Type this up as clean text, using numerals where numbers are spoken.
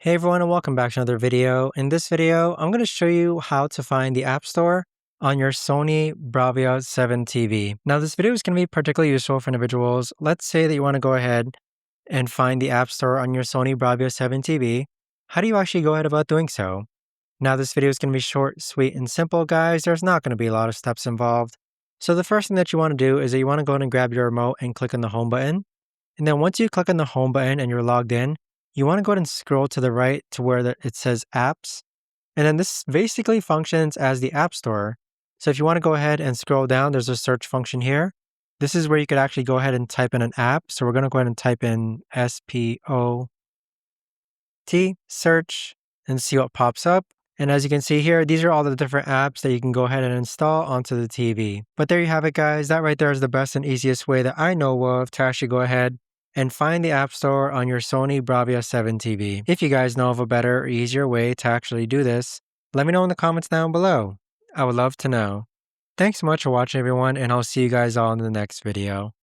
Hey everyone and welcome back to another video. In this video, I'm going to show you how to find the App Store on your Sony Bravia 7 TV. Now this video is going to be particularly useful for individuals. Let's say that you want to go ahead and find the App Store on your Sony Bravia 7 TV. How do you actually go ahead about doing so? Now this video is going to be short, sweet, and simple, guys. There's not going to be a lot of steps involved. So the first thing that you want to do is that you want to go ahead and grab your remote and click on the home button. And then once you click on the home button and you're logged in, you want to go ahead and scroll to the right to where it says apps. And then this basically functions as the App Store. So if you want to go ahead and scroll down, there's a search function here. This is where you could actually go ahead and type in an app. So we're going to go ahead and type in SPOT, search, and see what pops up. And as you can see here, these are all the different apps that you can go ahead and install onto the TV. But there you have it, guys. That right there is the best and easiest way that I know of to actually go ahead and find the App Store on your Sony Bravia 7 TV. If you guys know of a better or easier way to actually do this, let me know in the comments down below. I would love to know. Thanks so much for watching, everyone, and I'll see you guys all in the next video.